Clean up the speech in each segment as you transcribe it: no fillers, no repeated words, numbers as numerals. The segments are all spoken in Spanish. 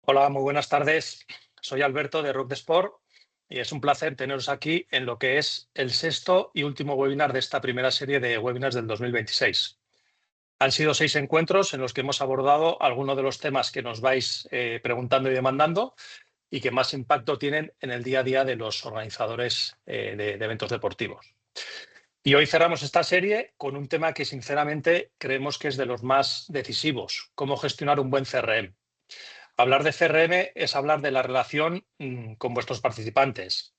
Hola, muy buenas tardes. Soy Alberto de Rock the Sport y es un placer teneros aquí en lo que es el sexto y último webinar de esta primera serie de webinars del 2026. Han sido 6 encuentros en los que hemos abordado algunos de los temas que nos vais preguntando y demandando y que más impacto tienen en el día a día de los organizadores de eventos deportivos. Y hoy cerramos esta serie con un tema que sinceramente creemos que es de los más decisivos: cómo gestionar un buen CRM. Hablar de CRM es hablar de la relación con vuestros participantes,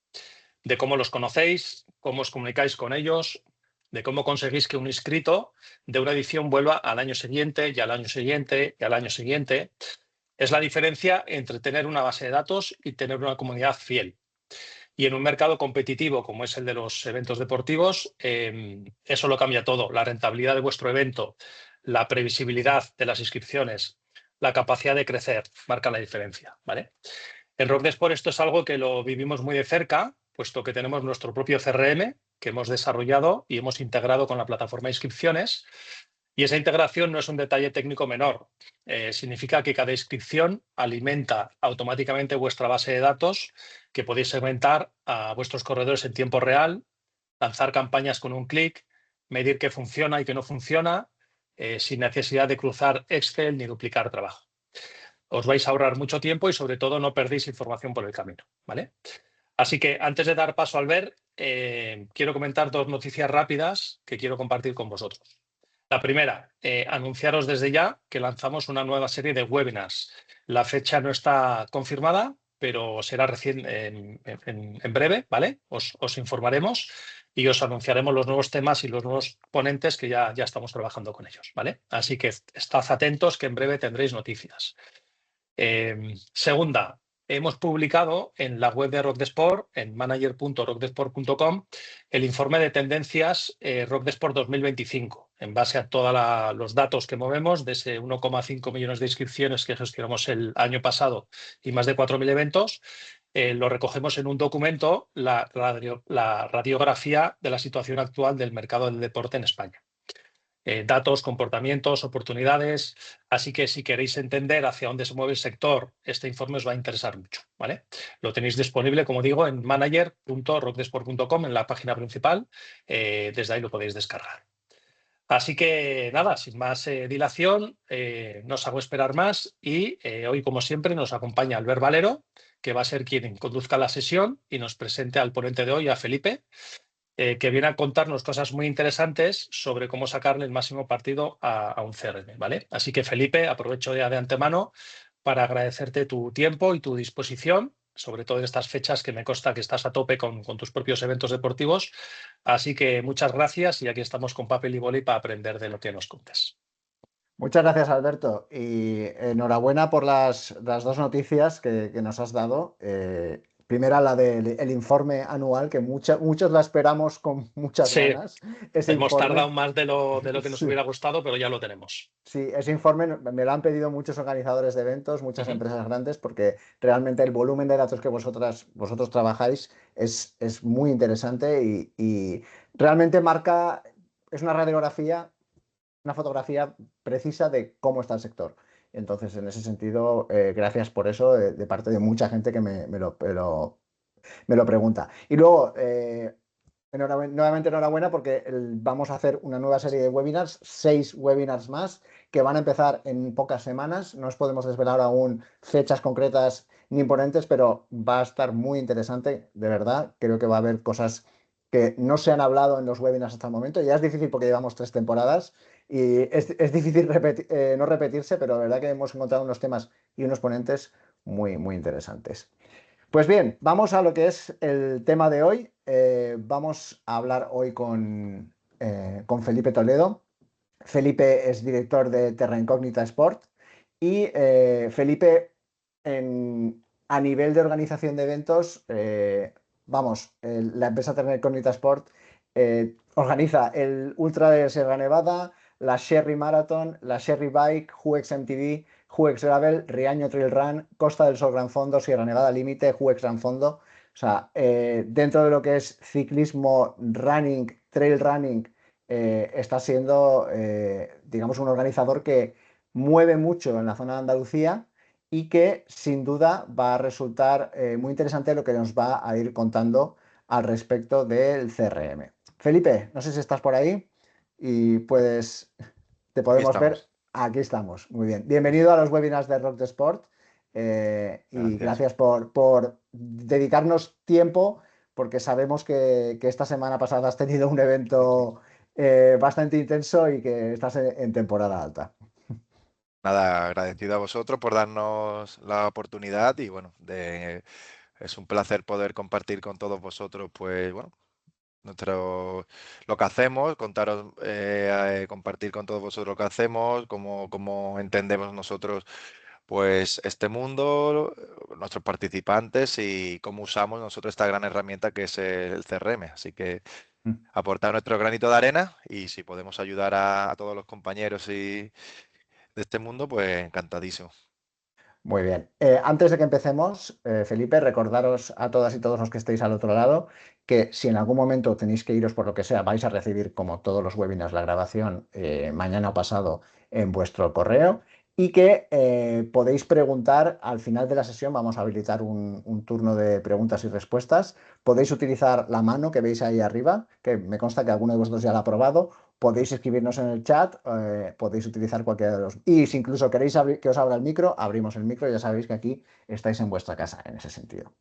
de cómo los conocéis, cómo os comunicáis con ellos, de cómo conseguís que un inscrito de una edición vuelva al año siguiente y al año siguiente y al año siguiente. Es la diferencia entre tener una base de datos y tener una comunidad fiel. Y en un mercado competitivo como es el de los eventos deportivos, eso lo cambia todo. La rentabilidad de vuestro evento, la previsibilidad de las inscripciones, la capacidad de crecer, marca la diferencia, ¿vale? En Rock the Sport esto es algo que lo vivimos muy de cerca, puesto que tenemos nuestro propio CRM que hemos desarrollado y hemos integrado con la plataforma de inscripciones. Y esa integración no es un detalle técnico menor. Significa que cada inscripción alimenta automáticamente vuestra base de datos, que podéis segmentar a vuestros corredores en tiempo real, lanzar campañas con un clic, medir qué funciona y qué no funciona, sin necesidad de cruzar Excel ni duplicar trabajo. Os vais a ahorrar mucho tiempo y sobre todo no perdéis información por el camino, ¿vale? Así que antes de dar paso al ver, quiero comentar 2 noticias rápidas que quiero compartir con vosotros. La primera, anunciaros desde ya que lanzamos una nueva serie de webinars. La fecha no está confirmada, pero será recién en breve, ¿vale? Os informaremos y os anunciaremos los nuevos temas y los nuevos ponentes que ya estamos trabajando con ellos, ¿vale? Así que estad atentos que en breve tendréis noticias. Segunda, hemos publicado en la web de Rock the Sport, en manager.rockthesport.com, el informe de tendencias Rock the Sport 2025, en base a todos los datos que movemos de ese 1,5 millones de inscripciones que gestionamos el año pasado y más de 4.000 eventos. Lo recogemos en un documento, la radiografía de la situación actual del mercado del deporte en España. Datos, comportamientos, oportunidades. Así que si queréis entender hacia dónde se mueve el sector, este informe os va a interesar mucho, ¿vale? Lo tenéis disponible, como digo, en manager.rockdesport.com, en la página principal. Desde ahí lo podéis descargar. Así que nada, sin más dilación, no os hago esperar más y hoy, como siempre, nos acompaña Albert Valero, que va a ser quien conduzca la sesión y nos presente al ponente de hoy, a Felipe, que viene a contarnos cosas muy interesantes sobre cómo sacarle el máximo partido a un CRM, ¿vale? Así que, Felipe, aprovecho ya de antemano para agradecerte tu tiempo y tu disposición, sobre todo en estas fechas que me consta que estás a tope con tus propios eventos deportivos. Así que muchas gracias y aquí estamos con papel y boli para aprender de lo que nos contes. Muchas gracias, Alberto, y enhorabuena por las dos noticias que nos has dado. Primera, la del informe anual, que muchos la esperamos con muchas Sí, ganas, ese hemos tardado informe. más de lo que nos Sí, hubiera gustado, pero ya lo tenemos. sí, ese informe me lo han pedido muchos organizadores de eventos, muchas Ujú. empresas grandes, porque realmente el volumen de datos que vosotros trabajáis es muy interesante y realmente es una radiografía, una fotografía precisa de cómo está el sector. Entonces, en ese sentido, gracias por eso de parte de mucha gente que me lo pregunta. Y luego, nuevamente enhorabuena porque vamos a hacer una nueva serie de webinars, 6 webinars más, que van a empezar en pocas semanas. No os podemos desvelar aún fechas concretas ni ponentes, pero va a estar muy interesante, de verdad. Creo que va a haber cosas que no se han hablado en los webinars hasta el momento. Ya es difícil porque llevamos 3 temporadas y es difícil no repetirse, pero la verdad que hemos encontrado unos temas y unos ponentes muy, muy interesantes. Pues bien, vamos a lo que es el tema de hoy. Vamos a hablar hoy con Felipe Toledo. Felipe es director de Terra Incógnita Sport y Felipe, a nivel de organización de eventos, la empresa Terra Incógnita Sport organiza el Ultra de Sierra Nevada, la Sherry Marathon, la Sherry Bike, HUEX MTB, HUEX Gravel, Riaño Trail Run, Costa del Sol Gran Fondo, Sierra Nevada Límite, HUEX Gran Fondo. O sea, dentro de lo que es ciclismo, running, trail running, está siendo, digamos, un organizador que mueve mucho en la zona de Andalucía y que sin duda va a resultar muy interesante lo que nos va a ir contando al respecto del CRM. Felipe, no sé si estás por ahí y puedes, te Aquí podemos ver. estamos. Aquí estamos, muy bien. Bienvenido a los webinars de Rock the Sport y Gracias. gracias por dedicarnos tiempo porque sabemos que esta semana pasada has tenido un evento bastante intenso y que estás en temporada alta. Nada, agradecido a vosotros por darnos la oportunidad y bueno, es un placer poder compartir con todos vosotros, pues bueno, lo que hacemos, contaros, compartir con todos vosotros lo que hacemos, cómo entendemos nosotros pues este mundo, nuestros participantes y cómo usamos nosotros esta gran herramienta que es el CRM. Así que aportar nuestro granito de arena y si podemos ayudar a todos los compañeros de este mundo, pues encantadísimo. Muy bien. Antes de que empecemos, Felipe, recordaros a todas y todos los que estéis al otro lado que si en algún momento tenéis que iros por lo que sea, vais a recibir, como todos los webinars, la grabación mañana o pasado en vuestro correo y que podéis preguntar al final de la sesión. Vamos a habilitar un turno de preguntas y respuestas. Podéis utilizar la mano que veis ahí arriba, que me consta que alguno de vosotros ya la ha probado. Podéis escribirnos en el chat, podéis utilizar cualquiera de los. Y si incluso queréis que os abra el micro, abrimos el micro. Ya sabéis que aquí estáis en vuestra casa en ese sentido.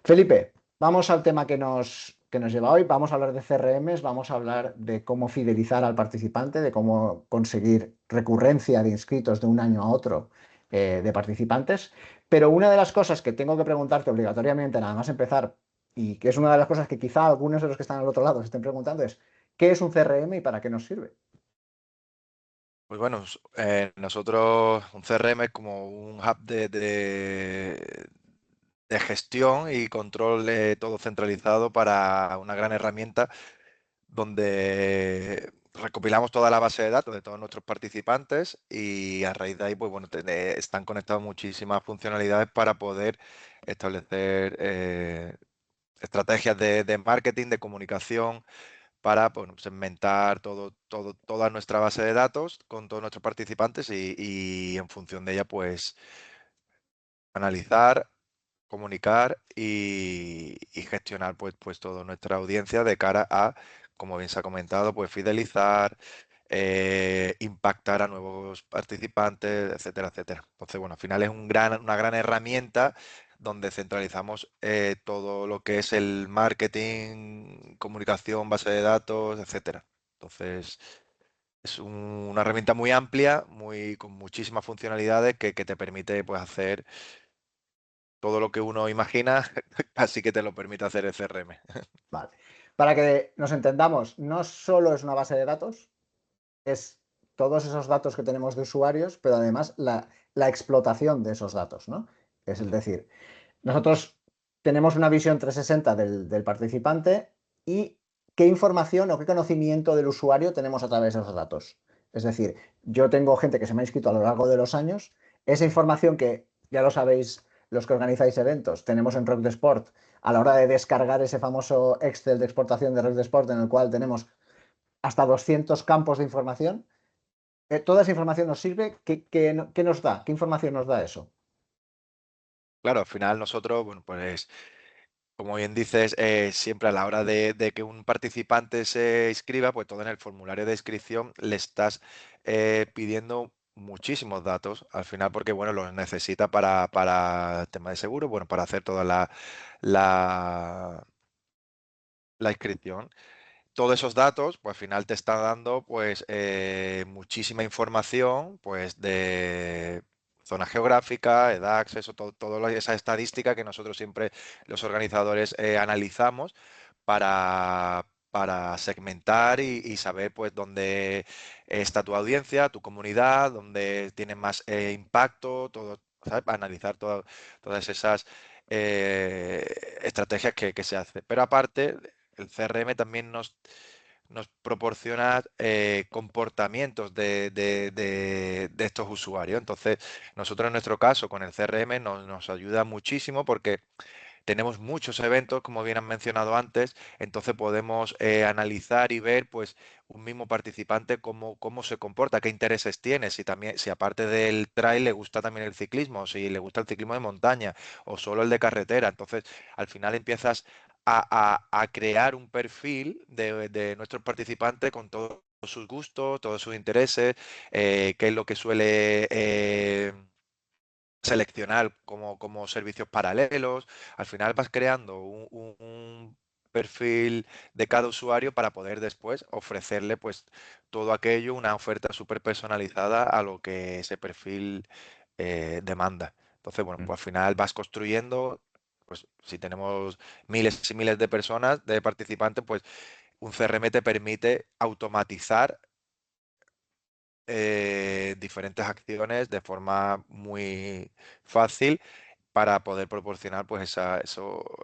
Felipe, vamos al tema que nos lleva hoy. Vamos a hablar de CRMs, vamos a hablar de cómo fidelizar al participante, de cómo conseguir recurrencia de inscritos de un año a otro de participantes. Pero una de las cosas que tengo que preguntarte obligatoriamente, nada más empezar, y que es una de las cosas que quizá algunos de los que están al otro lado se estén preguntando, es ¿qué es un CRM y para qué nos sirve? Pues bueno, nosotros un CRM es como un hub de gestión y control todo centralizado para una gran herramienta donde recopilamos toda la base de datos de todos nuestros participantes y a raíz de ahí, pues bueno, están conectadas muchísimas funcionalidades para poder establecer estrategias de marketing, de comunicación, para bueno, segmentar toda nuestra base de datos con todos nuestros participantes y en función de ella, pues analizar, comunicar y gestionar pues toda nuestra audiencia de cara a, como bien se ha comentado, pues fidelizar, impactar a nuevos participantes, etcétera, etcétera. Entonces, bueno, al final es una gran herramienta donde centralizamos todo lo que es el marketing, comunicación, base de datos, etcétera. Entonces, es una herramienta muy amplia, con muchísimas funcionalidades que te permite pues hacer todo lo que uno imagina, así que te lo permite hacer el CRM. Vale. Para que nos entendamos, no solo es una base de datos, es todos esos datos que tenemos de usuarios, pero además la explotación de esos datos, ¿no? Es decir, nosotros tenemos una visión 360 del participante y qué información o qué conocimiento del usuario tenemos a través de esos datos. Es decir, yo tengo gente que se me ha inscrito a lo largo de los años, esa información que, ya lo sabéis, los que organizáis eventos, tenemos en Rock the Sport, a la hora de descargar ese famoso Excel de exportación de Rock the Sport, en el cual tenemos hasta 200 campos de información. Toda esa información nos sirve. ¿Qué nos da? ¿Qué información nos da eso? Claro, al final nosotros, bueno, pues como bien dices, siempre a la hora de que un participante se inscriba, pues todo en el formulario de inscripción le estás pidiendo muchísimos datos al final porque, bueno, los necesita para el tema de seguro, bueno, para hacer toda la, la inscripción. Todos esos datos, pues al final te está dando pues muchísima información pues de zona geográfica, edad, acceso, toda esa estadística que nosotros siempre los organizadores analizamos para segmentar y saber pues dónde está tu audiencia, tu comunidad, dónde tiene más impacto, todo, ¿sabes? Para analizar todas esas estrategias que se hacen. Pero aparte, el CRM también nos proporciona comportamientos de estos usuarios. Entonces, nosotros en nuestro caso con el CRM nos ayuda muchísimo porque tenemos muchos eventos, como bien han mencionado antes, entonces podemos analizar y ver pues un mismo participante cómo se comporta, qué intereses tiene, si también, si aparte del trail le gusta también el ciclismo, si le gusta el ciclismo de montaña o solo el de carretera. Entonces, al final empiezas a crear un perfil de nuestros participantes con todos sus gustos, todos sus intereses, qué es lo que suele seleccionar como servicios paralelos. Al final vas creando un perfil de cada usuario para poder después ofrecerle pues todo aquello, una oferta súper personalizada a lo que ese perfil demanda. Entonces, bueno, pues al final vas construyendo, pues si tenemos miles y miles de personas, de participantes, pues un CRM te permite automatizar diferentes acciones de forma muy fácil para poder proporcionar pues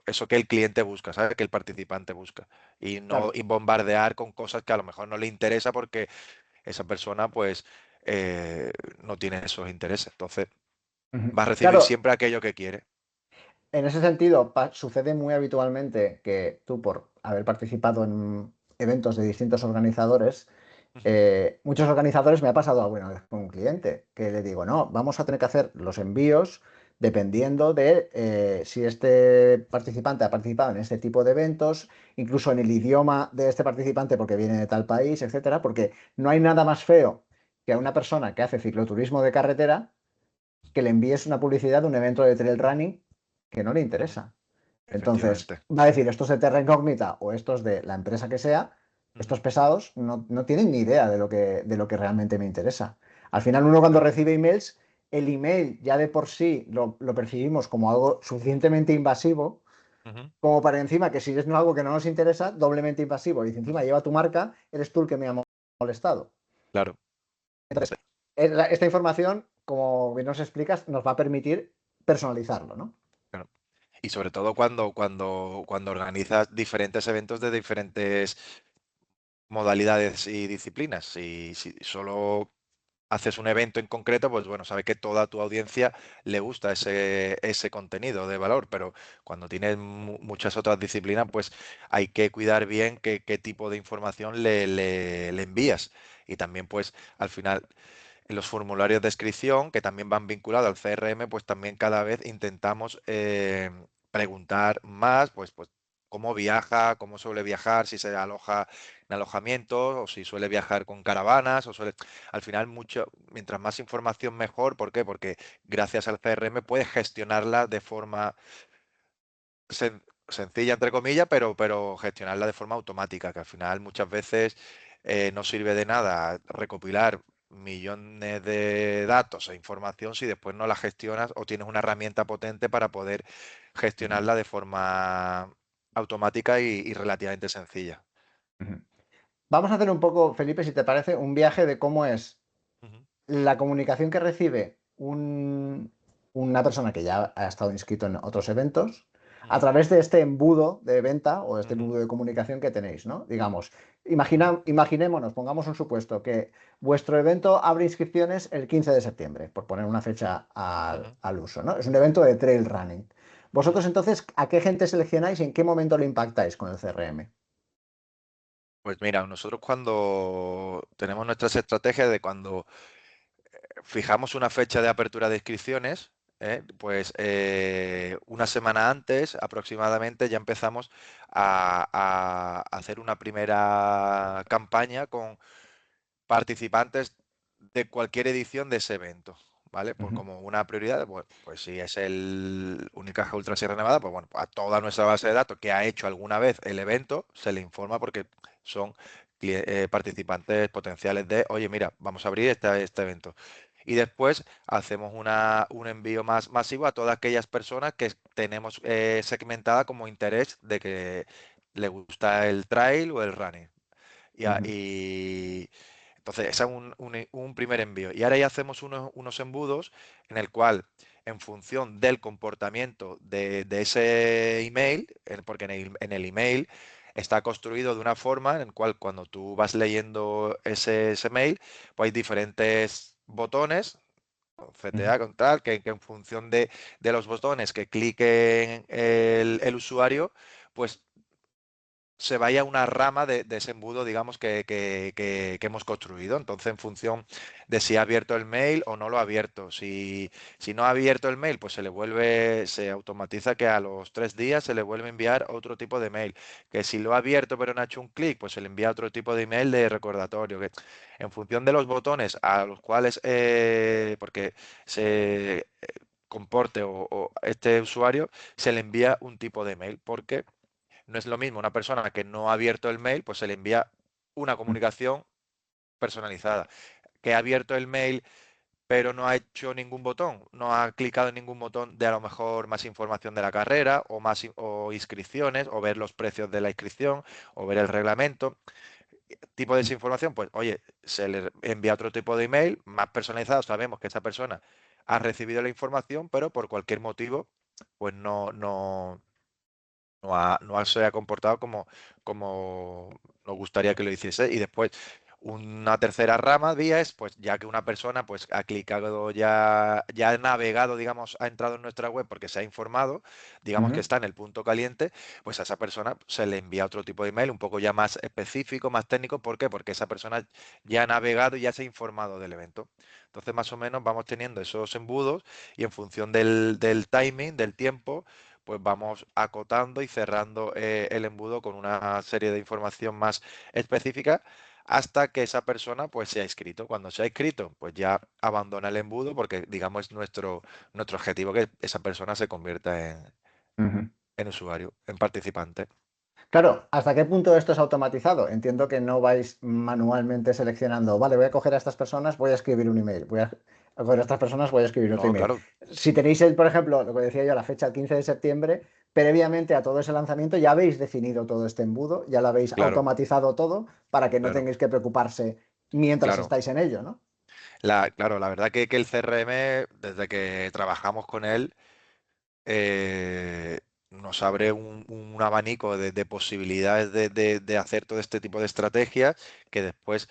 eso que el cliente busca, ¿sabes? Que el participante busca. Y no Claro. y bombardear con cosas que a lo mejor no le interesa porque esa persona pues no tiene esos intereses. Entonces Ujú. va a recibir Claro, siempre aquello que quiere. en ese sentido, sucede muy habitualmente que tú, por haber participado en eventos de distintos organizadores, Ujú, muchos organizadores me ha pasado alguna vez con un cliente que le digo, no, vamos a tener que hacer los envíos dependiendo de si este participante ha participado en este tipo de eventos, incluso en el idioma de este participante porque viene de tal país, etcétera, porque no hay nada más feo que a una persona que hace cicloturismo de carretera que le envíes una publicidad de un evento de trail running que no le ujú, interesa. Entonces, efectivamente. va a decir, estos de Terra Incógnita o estos de la empresa que sea, Ujú, estos pesados no tienen ni idea de lo que realmente me interesa. Al final, uno cuando claro, recibe emails, el email ya de por sí lo percibimos como algo suficientemente invasivo, ujú, como para encima que si es algo que no nos interesa, doblemente invasivo, y si encima lleva tu marca, eres tú el que me ha molestado. claro. Entonces, esta información, como bien nos explicas, nos va a permitir personalizarlo, ¿no? Claro. Y sobre todo cuando organizas diferentes eventos de diferentes modalidades y disciplinas. Si solo haces un evento en concreto, pues bueno, sabes que toda tu audiencia le gusta ese contenido de valor, pero cuando tienes muchas otras disciplinas, pues hay que cuidar bien qué tipo de información le envías. Y también, pues, al final, en los formularios de inscripción, que también van vinculados al CRM, pues también cada vez intentamos preguntar más, pues cómo viaja, cómo suele viajar, si se aloja en alojamientos o si suele viajar con caravanas o suele... Al final, mientras más información mejor. ¿Por qué? Porque gracias al CRM puedes gestionarla de forma sencilla, entre comillas, pero gestionarla de forma automática, que al final muchas veces no sirve de nada recopilar millones de datos e información si después no la gestionas o tienes una herramienta potente para poder Ujú, gestionarla de forma automática y relativamente sencilla. ujú. Vamos a hacer un poco, Felipe, si te parece, un viaje de cómo es Ujú, la comunicación que recibe una persona que ya ha estado inscrito en otros eventos a ujú, través de este embudo de venta o este ujú, embudo de comunicación que tenéis, ¿no? Digamos, ujú, imaginémonos, pongamos un supuesto que vuestro evento abre inscripciones el 15 de septiembre, por poner una fecha al, ujú, al uso, ¿no? Es un evento de trail running. ujú. Vosotros entonces, ¿a qué gente seleccionáis y en qué momento lo impactáis con el CRM? Pues mira, nosotros cuando tenemos nuestras estrategias de cuando fijamos una fecha de apertura de inscripciones, pues una semana antes aproximadamente ya empezamos a hacer una primera campaña con participantes de cualquier edición de ese evento, ¿vale? Pues Ujú, como una prioridad, pues si es el Unicaja Ultra Sierra Nevada, pues bueno, a toda nuestra base de datos que ha hecho alguna vez el evento, se le informa porque son participantes potenciales de, oye, mira, vamos a abrir este evento. Y después hacemos un envío más masivo a todas aquellas personas que tenemos segmentada como interés de que le gusta el trail o el running. ujú, Y entonces, ese es un primer envío. Y ahora ya hacemos unos embudos en el cual, en función del comportamiento de ese email, porque en el email está construido de una forma en la cual cuando tú vas leyendo ese mail, pues hay diferentes botones CTA con tal, que en función de los botones que clique el usuario, pues se vaya a una rama de ese embudo, digamos, que hemos construido. Entonces, en función de si ha abierto el mail o no lo ha abierto. Si no ha abierto el mail, pues se automatiza que a los 3 días se le vuelve a enviar otro tipo de mail. Que si lo ha abierto pero no ha hecho un clic, pues se le envía otro tipo de email de recordatorio. Que en función de los botones a los cuales, porque se comporte o este usuario, se le envía un tipo de mail. Porque no es lo mismo una persona que no ha abierto el mail, pues se le envía una comunicación personalizada. Que ha abierto el mail pero no ha hecho ningún botón, no ha clicado en ningún botón de a lo mejor más información de la carrera o o inscripciones o ver los precios de la inscripción o ver el reglamento. Tipo de esa información, pues oye, se le envía otro tipo de email más personalizado. Sabemos que esa persona ha recibido la información, pero por cualquier motivo, pues no se ha comportado como nos gustaría que lo hiciese. Y después, una tercera rama vía es, pues ya que una persona pues ha clicado, ya ha navegado, digamos, ha entrado en nuestra web porque se ha informado, digamos que está en el punto caliente, pues a esa persona se le envía otro tipo de email, un poco ya más específico, más técnico. ¿Por qué? Porque esa persona ya ha navegado y ya se ha informado del evento. Entonces, más o menos vamos teniendo esos embudos y en función del timing, del tiempo, pues vamos acotando y cerrando el embudo con una serie de información más específica hasta que esa persona pues se ha inscrito. Cuando se ha inscrito, pues ya abandona el embudo porque digamos es nuestro objetivo que esa persona se convierta Ujú. en usuario, en participante. Claro, ¿hasta qué punto esto es automatizado? Entiendo que no vais manualmente seleccionando, vale, voy a coger a estas personas, voy a escribir un email, voy a coger a estas personas, voy a escribir otro No, email. claro, Si tenéis, por ejemplo, lo que decía yo, la fecha el 15 de septiembre, previamente a todo ese lanzamiento ya habéis definido todo este embudo, ya lo habéis claro, automatizado todo para que no claro, tengáis que preocuparse mientras claro. estáis en ello, ¿no? Claro, la verdad que el CRM, desde que trabajamos con él, nos abre un abanico de posibilidades de hacer todo este tipo de estrategias que después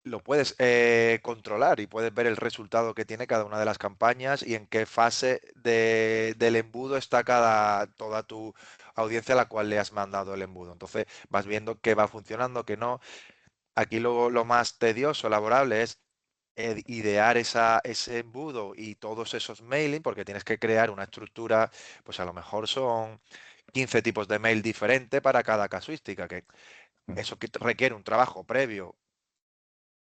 lo puedes controlar y puedes ver el resultado que tiene cada una de las campañas y en qué fase del embudo está toda tu audiencia a la cual le has mandado el embudo. Entonces vas viendo qué va funcionando, qué no. Aquí lo más tedioso, laborable, es idear ese embudo y todos esos mailing, porque tienes que crear una estructura, pues a lo mejor son 15 tipos de mail diferentes para cada casuística, que eso requiere un trabajo previo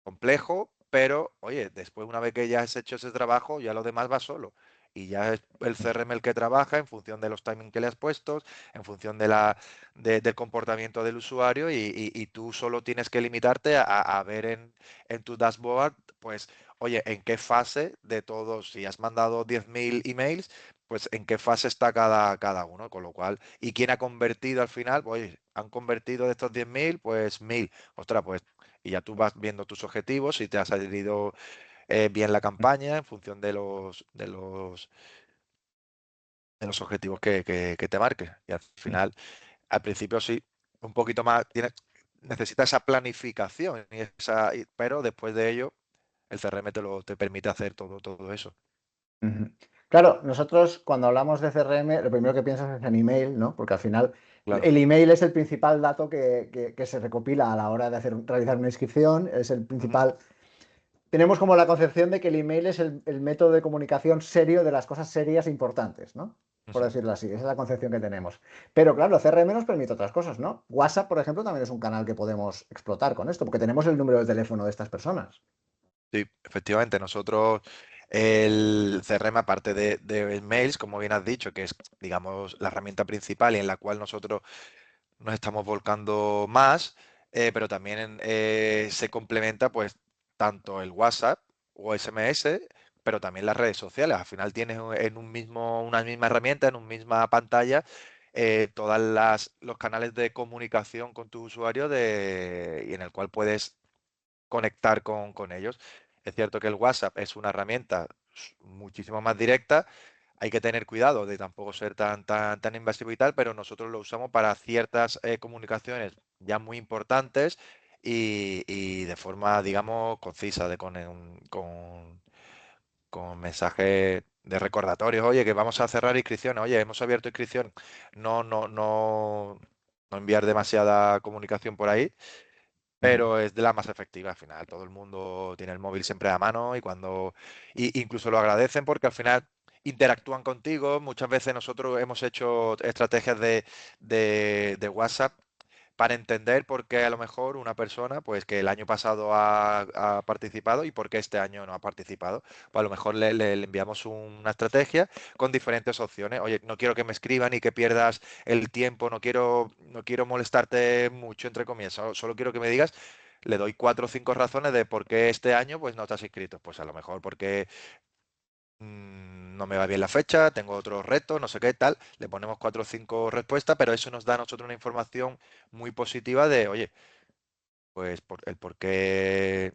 complejo, pero oye, después una vez que ya has hecho ese trabajo, ya lo demás va solo. Y ya es el CRM el que trabaja en función de los timings que le has puesto, en función del comportamiento del usuario y tú solo tienes que limitarte a ver en tu dashboard, pues, oye, en qué fase de todos, si has mandado 10.000 emails, pues en qué fase está cada uno, con lo cual, y quién ha convertido al final, pues, oye, han convertido de estos 10.000, pues 1.000. Ostras, pues y ya tú vas viendo tus objetivos, si te ha salido bien la campaña en función de los objetivos que te marques. Y al final, al principio sí, un poquito más, necesita esa planificación, pero después de ello, el CRM te permite hacer todo eso. Ujú. Claro, nosotros cuando hablamos de CRM, lo primero que piensas es en email, ¿no? Porque al final Claro. el email es el principal dato que se recopila a la hora de realizar una inscripción, es el Ujú. principal. Tenemos como la concepción de que el email es el método de comunicación serio de las cosas serias e importantes, ¿no? Por Ujú. decirlo así, esa es la concepción que tenemos. Pero claro, CRM nos permite otras cosas, ¿no? WhatsApp, por ejemplo, también es un canal que podemos explotar con esto, porque tenemos el número de teléfono de estas personas. Sí, efectivamente, nosotros el CRM, aparte de mails, como bien has dicho, que es, digamos, la herramienta principal y en la cual nosotros nos estamos volcando más, pero también se complementa pues tanto el WhatsApp o SMS, pero también las redes sociales. Al final tienes una misma herramienta, en una misma pantalla, todas los canales de comunicación con tu usuario y en el cual puedes conectar con ellos. Es cierto que el WhatsApp es una herramienta muchísimo más directa. Hay que tener cuidado de tampoco ser tan invasivo y tal, pero nosotros lo usamos para ciertas comunicaciones ya muy importantes y de forma, digamos, concisa, con mensajes de recordatorios, oye, que vamos a cerrar inscripciones, oye, hemos abierto inscripción, no enviar demasiada comunicación por ahí, pero es de la más efectiva al final. Todo el mundo tiene el móvil siempre a mano y incluso lo agradecen porque al final interactúan contigo. Muchas veces nosotros hemos hecho estrategias de WhatsApp para entender por qué a lo mejor una persona, pues que el año pasado ha participado y por qué este año no ha participado. Pues a lo mejor le enviamos una estrategia con diferentes opciones. Oye, no quiero que me escriban y que pierdas el tiempo, no quiero molestarte mucho, entre comillas, solo quiero que me digas. Le doy 4 o 5 razones de por qué este año pues no te has inscrito. Pues a lo mejor porque no me va bien la fecha, tengo otros retos, no sé qué tal, le ponemos 4 o 5 respuestas, pero eso nos da a nosotros una información muy positiva de, oye, pues el por qué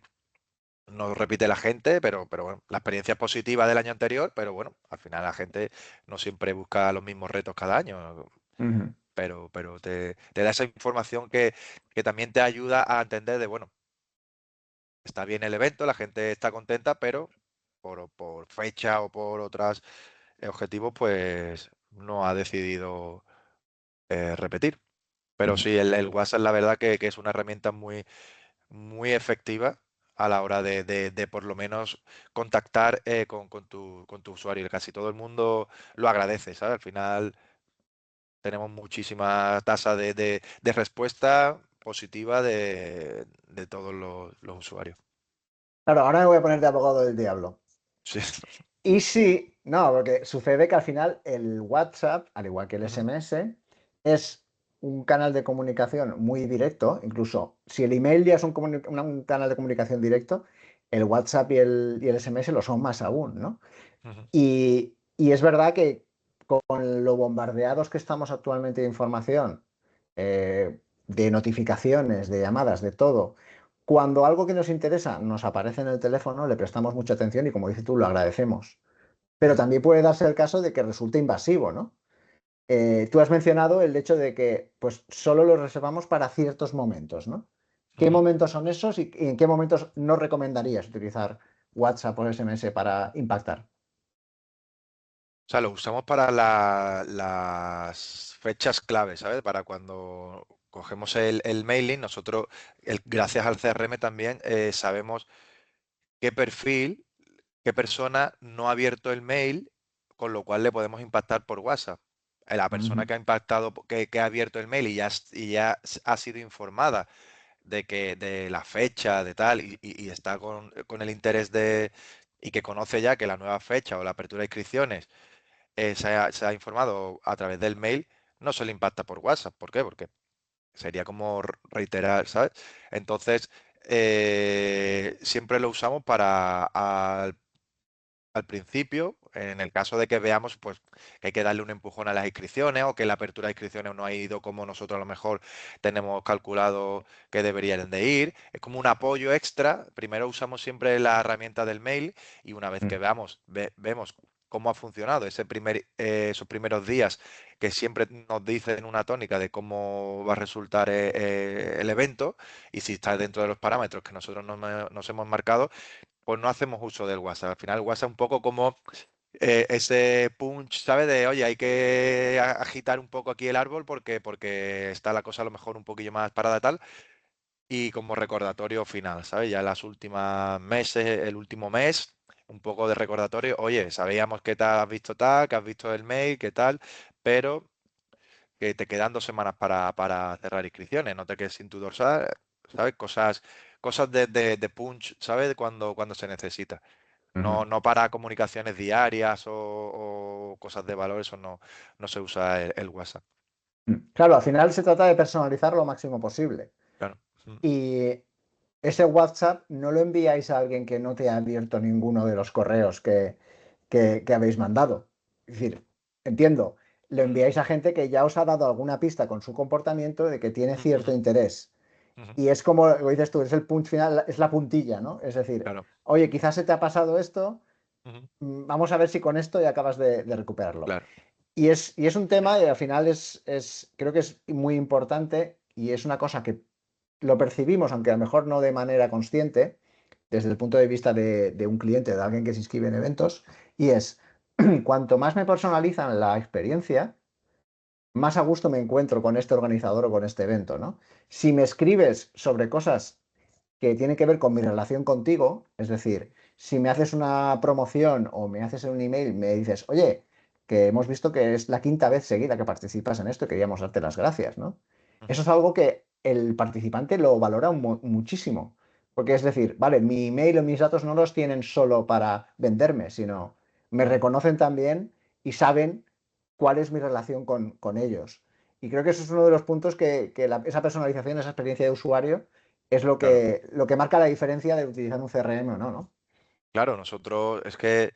no repite la gente, pero bueno, la experiencia es positiva del año anterior, pero bueno, al final la gente no siempre busca los mismos retos cada año, Ujú. pero te da esa información que también te ayuda a entender de, bueno, está bien el evento, la gente está contenta, pero por fecha o por otros objetivos, pues no ha decidido repetir. Pero Ujú. sí, el WhatsApp la verdad que es una herramienta muy, muy efectiva a la hora de por lo menos contactar con tu usuario. Casi todo el mundo lo agradece, ¿sabes? Al final tenemos muchísima tasa de respuesta positiva de todos los usuarios. Claro, ahora me voy a poner de abogado del diablo. Sí. Y sí, no, porque sucede que al final el WhatsApp, al igual que el Ujú, SMS, es un canal de comunicación muy directo. Incluso si el email ya es un canal de comunicación directo, el WhatsApp y el SMS lo son más aún, ¿no? ujú, Y es verdad que con lo bombardeados que estamos actualmente de información, de notificaciones, de llamadas, de todo, cuando algo que nos interesa nos aparece en el teléfono, le prestamos mucha atención y como dices tú, lo agradecemos. Pero ujú, también puede darse el caso de que resulte invasivo, ¿no? Tú has mencionado el hecho de que pues, solo lo reservamos para ciertos momentos, ¿no? ¿Qué ujú. momentos son esos y en qué momentos no recomendarías utilizar WhatsApp o SMS para impactar? O sea, lo usamos para las fechas clave, ¿sabes? Para cuando cogemos el mailing, nosotros, gracias al CRM también, sabemos qué perfil, qué persona no ha abierto el mail, con lo cual le podemos impactar por WhatsApp. La persona Ujú. que ha impactado, que ha abierto el mail y ya ha sido informada de la fecha, de tal, y está con el interés y que conoce ya que la nueva fecha o la apertura de inscripciones se ha informado a través del mail, no se le impacta por WhatsApp. ¿Por qué? Porque sería como reiterar, ¿sabes? Entonces, siempre lo usamos para al principio, en el caso de que veamos pues, que hay que darle un empujón a las inscripciones o que la apertura de inscripciones no ha ido como nosotros a lo mejor tenemos calculado que deberían de ir. Es como un apoyo extra. Primero usamos siempre la herramienta del mail y una vez que vemos cómo ha funcionado esos primeros días, que siempre nos dicen una tónica de cómo va a resultar el evento y si está dentro de los parámetros que nosotros nos hemos marcado, pues no hacemos uso del WhatsApp. Al final, el WhatsApp un poco como ese punch, ¿sabes? De, oye, hay que agitar un poco aquí el árbol porque está la cosa a lo mejor un poquillo más parada tal. Y como recordatorio final, ¿sabes? Ya en las últimas meses, el último mes, un poco de recordatorio. Oye, sabíamos que te has visto tal, que has visto el mail, qué tal, pero que te quedan 2 semanas para cerrar inscripciones. No te quedes sin tu dorsal, ¿sabes? Cosas de punch, ¿sabes? Cuando se necesita. Ujú. No para comunicaciones diarias o cosas de valor, eso no se usa el WhatsApp. Claro, al final se trata de personalizar lo máximo posible. Claro. Mm, Y ese WhatsApp no lo enviáis a alguien que no te ha abierto ninguno de los correos que habéis mandado. Es decir, entiendo, lo ujú, enviáis a gente que ya os ha dado alguna pista con su comportamiento de que tiene ujú, cierto ujú, interés. ujú. Y es como lo dices tú, es el punch final, es la puntilla, ¿no? Es decir, Claro. oye, quizás se te ha pasado esto, Ujú, vamos a ver si con esto ya acabas de recuperarlo. claro. Y es un tema y al final creo que es muy importante y es una cosa que lo percibimos, aunque a lo mejor no de manera consciente, desde el punto de vista de un cliente, de alguien que se inscribe en eventos, y es, cuanto más me personalizan la experiencia, más a gusto me encuentro con este organizador o con este evento, ¿no? Si me escribes sobre cosas que tienen que ver con mi relación contigo, es decir, si me haces una promoción o me haces un email, me dices, oye, que hemos visto que es la quinta vez seguida que participas en esto y queríamos darte las gracias, ¿no? Eso Ujú. es algo que el participante lo valora muchísimo, porque es decir, vale, mi email o mis datos no los tienen solo para venderme, sino me Ujú. reconocen también y saben cuál es mi relación con ellos. Y creo que eso es uno de los puntos esa personalización, esa experiencia de usuario, es Claro, lo que marca la diferencia de utilizar un CRM o no, ¿no? claro, nosotros es que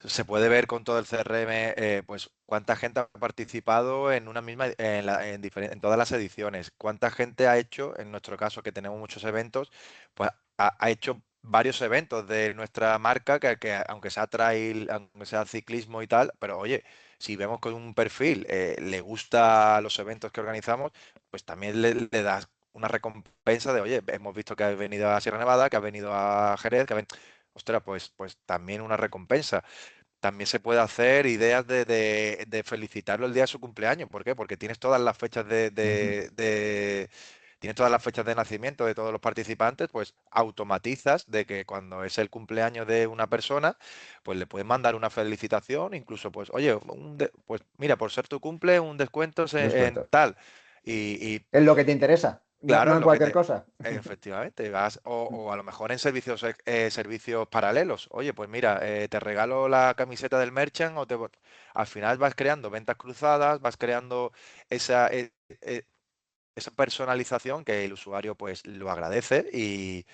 se puede ver con todo el CRM, pues cuánta gente ha participado en una misma, en todas las ediciones, cuánta gente ha hecho, en nuestro caso que tenemos muchos eventos, pues ha hecho varios eventos de nuestra marca, que aunque sea trail, aunque sea ciclismo y tal, pero oye, si vemos que un perfil le gusta los eventos que organizamos, pues también le das una recompensa de, oye, hemos visto que has venido a Sierra Nevada, que has venido a Jerez, ostras, pues también una recompensa. También se puede hacer ideas de felicitarlo el día de su cumpleaños. ¿Por qué? Porque tienes todas las fechas Ujú. tienes todas las fechas de nacimiento de todos los participantes, pues automatizas de que cuando es el cumpleaños de una persona, pues le puedes mandar una felicitación, incluso pues, oye, pues mira, por ser tu cumple, un descuento en Descuento. tal. Y Es lo que te interesa, no, claro, no en lo que cualquier te, cosa. efectivamente, o a lo mejor en servicios paralelos. Oye, pues mira, te regalo la camiseta del merchant al final vas creando ventas cruzadas, vas creando esa, esa personalización que el usuario pues lo agradece y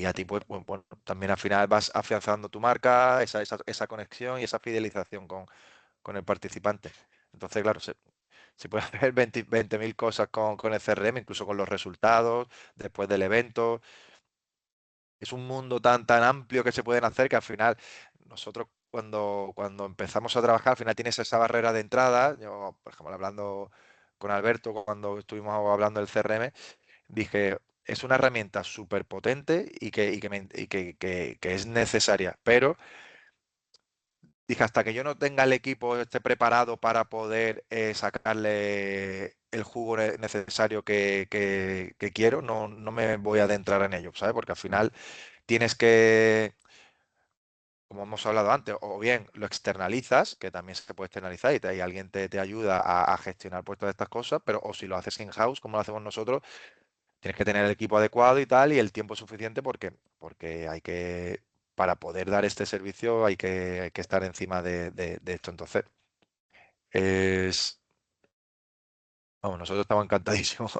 a ti pues bueno, también al final vas afianzando tu marca, esa conexión y esa fidelización con el participante. Entonces, claro, se puede hacer 20.000 cosas con el CRM, incluso con los resultados, después del evento. Es un mundo tan amplio que se pueden hacer que al final nosotros cuando empezamos a trabajar, al final tienes esa barrera de entrada. Yo, por ejemplo, hablando con Alberto, cuando estuvimos hablando del CRM, dije, es una herramienta súper potente y que es necesaria, pero dije, hasta que yo no tenga el equipo esté preparado para poder sacarle el jugo necesario que quiero, no me voy a adentrar en ello, ¿sabes? Porque al final tienes que, como hemos hablado antes, o bien lo externalizas, que también se puede externalizar y alguien te ayuda a gestionar pues todas estas cosas, pero o si lo haces in-house, como lo hacemos nosotros, tienes que tener el equipo adecuado y tal, y el tiempo suficiente porque para poder dar este servicio hay que estar encima de esto. Entonces, es, vamos, nosotros estamos encantadísimos.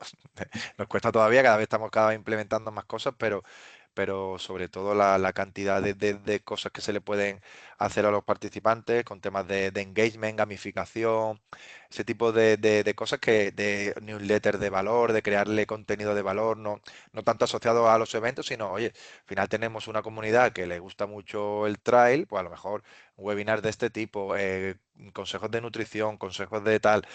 Nos cuesta todavía, cada vez implementando más cosas, pero sobre todo la cantidad de cosas que se le pueden hacer a los participantes con temas de engagement, gamificación, ese tipo de cosas de newsletter de valor, de crearle contenido de valor, no tanto asociado a los eventos, sino, oye, al final tenemos una comunidad que le gusta mucho el trail, pues a lo mejor webinars de este tipo, consejos de nutrición, consejos de tal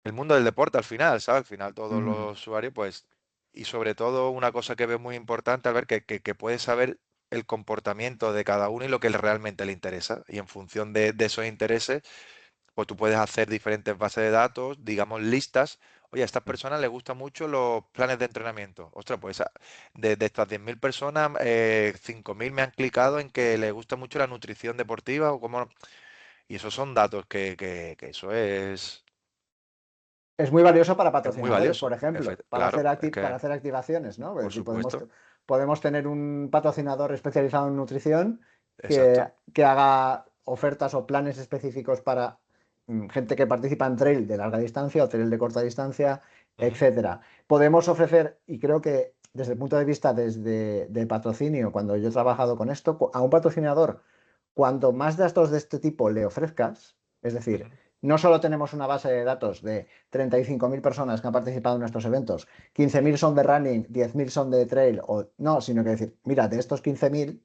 el mundo del deporte al final, ¿sabes? Al final todos Ujú. los usuarios, pues, y sobre todo una cosa que veo muy importante, al ver que puedes saber el comportamiento de cada uno y lo que realmente le interesa. Y en función de esos intereses, pues tú puedes hacer diferentes bases de datos, digamos listas. Oye, a estas personas les gustan mucho los planes de entrenamiento. Ostras, pues de estas 10.000 personas, 5.000 me han clicado en que les gusta mucho la nutrición deportiva o cómo. Y esos son datos que eso Es muy valioso para es muy patrocinadores, por valioso. ejemplo, Claro, es para que, hacer activaciones, ¿no? Es por decir, supuesto, podemos tener un patrocinador especializado en nutrición exacto. que haga ofertas o planes específicos para gente que participa en trail de larga distancia o trail de corta distancia, Ujú. etcétera. Podemos ofrecer, y creo que desde el punto de vista de patrocinio, cuando yo he trabajado con esto, a un patrocinador, cuanto más datos de este tipo le ofrezcas, es decir, Ujú. no solo tenemos una base de datos de 35.000 personas que han participado en nuestros eventos, 15.000 son de running, 10.000 son de trail, o no, sino que decir, mira, de estos 15.000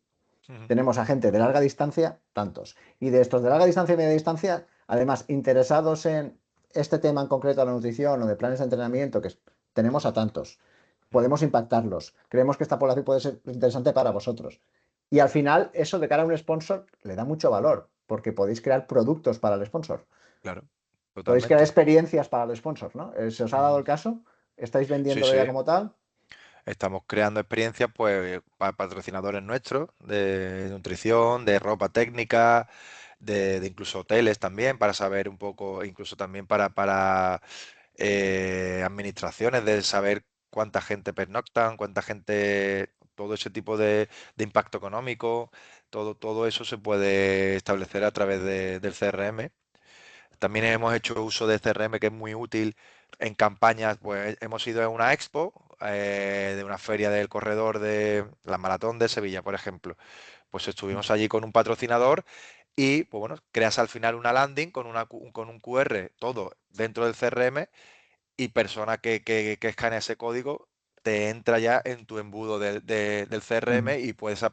Ujú. tenemos a gente de larga distancia, tantos. Y de estos de larga distancia y media distancia, además, interesados en este tema en concreto, la nutrición o de planes de entrenamiento, que es tenemos a tantos, podemos impactarlos, creemos que esta población puede ser interesante para vosotros. Y al final, eso de cara a un sponsor le da mucho valor, porque podéis crear productos para el sponsor. Claro, Podéis crear totalmente. experiencias para el sponsor, ¿no? ¿Se os ha dado Ujú. el caso? ¿Estáis Sí, vendiéndolo ya sí. como tal? Estamos creando experiencias pues para patrocinadores nuestros de nutrición, de ropa técnica, de incluso hoteles también, para saber un poco, incluso también para administraciones, de saber cuánta gente pernoctan, cuánta gente, todo ese tipo de impacto económico, todo eso se puede establecer a través del CRM. También hemos hecho uso de CRM que es muy útil en campañas, pues hemos ido a una expo de una feria del corredor de la Maratón de Sevilla, por ejemplo. Pues estuvimos allí con un patrocinador y, pues bueno, creas al final una landing con un QR, todo dentro del CRM y persona que escanea ese código te entra ya en tu embudo del CRM y puedes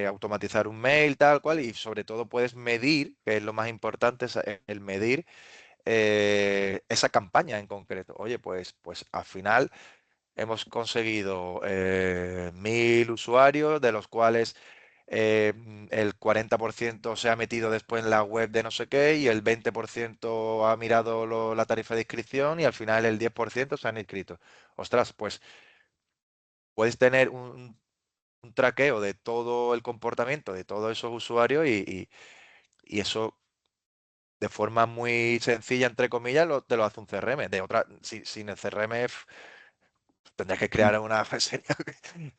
automatizar un mail, tal cual, y sobre todo puedes medir, que es lo más importante, es el medir esa campaña en concreto. Oye, pues al final hemos conseguido 1000 usuarios, de los cuales el 40% se ha metido después en la web de no sé qué y el 20% ha mirado la tarifa de inscripción y al final el 10% se han inscrito. Ostras, pues puedes tener un traqueo de todo el comportamiento de todos esos usuarios y eso de forma muy sencilla, entre comillas, te lo hace un CRM. De otra, sin el CRM tendrías que crear una sería,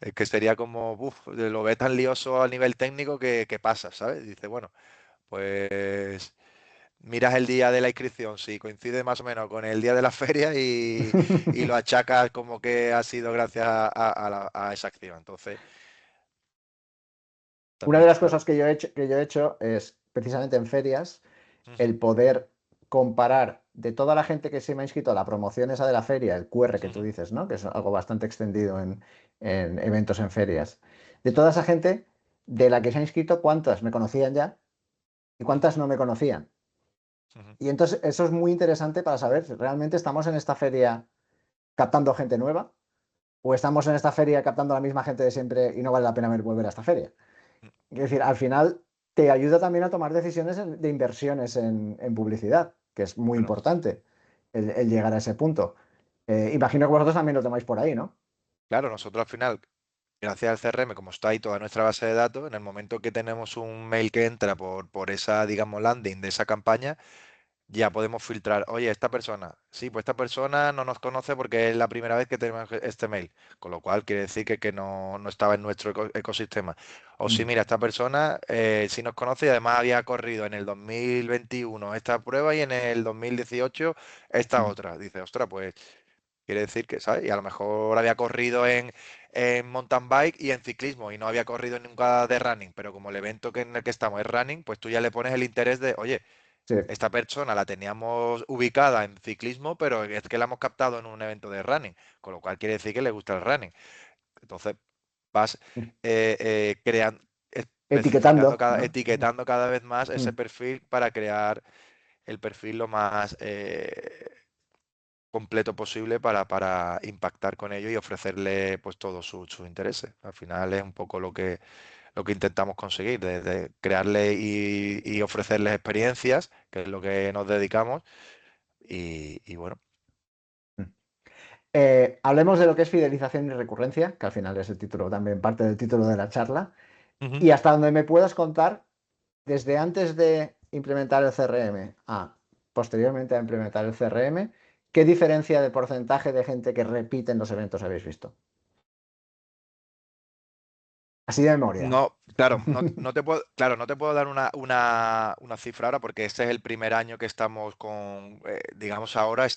es que sería como, lo ves tan lioso a nivel técnico que pasa, ¿sabes? Dice, bueno, pues miras el día de la inscripción, si coincide más o menos con el día de la feria y lo achacas como que ha sido gracias a esa acción. Entonces, Una de también, las claro. cosas que yo he hecho es, precisamente en ferias, Ujú, el poder comparar de toda la gente que se me ha inscrito a la promoción esa de la feria, el QR que tú ujú, dices, ¿no? Que es algo bastante extendido en eventos en ferias. De toda esa gente de la que se ha inscrito, ¿cuántas me conocían ya y cuántas no me conocían? ujú. Y entonces eso es muy interesante para saber si realmente estamos en esta feria captando gente nueva o estamos en esta feria captando a la misma gente de siempre y no vale la pena volver a esta feria. Es decir, al final te ayuda también a tomar decisiones de inversiones en publicidad, que es muy Claro. importante el llegar a ese punto. Imagino que vosotros también lo tomáis por ahí, ¿no? Claro, nosotros al final, gracias al CRM, como está ahí toda nuestra base de datos, en el momento que tenemos un mail que entra por esa, digamos, landing de esa campaña, ya podemos filtrar, oye, esta persona, sí, pues esta persona no nos conoce porque es la primera vez que tenemos este mail, con lo cual quiere decir que no estaba en nuestro ecosistema. O sí, Mm, mira, esta persona sí nos conoce y además había corrido en el 2021 esta prueba y en el 2018 esta mm. otra. Dice, ostras, pues quiere decir que, ¿sabes? Y a lo mejor había corrido en mountain bike y en ciclismo y no había corrido nunca de running, pero como el evento en el que estamos es running, pues tú ya le pones el interés de, oye, Sí. esta persona la teníamos ubicada en ciclismo, pero es que la hemos captado en un evento de running, con lo cual quiere decir que le gusta el running. Entonces vas creando, especificando, Etiquetando, ¿no? etiquetando cada vez más ese Mm. perfil para crear el perfil lo más completo posible para impactar con ello y ofrecerle pues todos sus intereses. Al final es un poco lo que intentamos conseguir, de crearle y ofrecerles experiencias, que es lo que nos dedicamos, y bueno. Mm. Hablemos de lo que es fidelización y recurrencia, que al final es el título, también parte del título de la charla. Ujú. Y hasta donde me puedas contar, desde antes de implementar el CRM a posteriormente a implementar el CRM, ¿qué diferencia de porcentaje de gente que repite en los eventos habéis visto? Así de memoria. No, claro, no te puedo, claro, no te puedo dar una cifra ahora porque este es el primer año que estamos digamos, ahora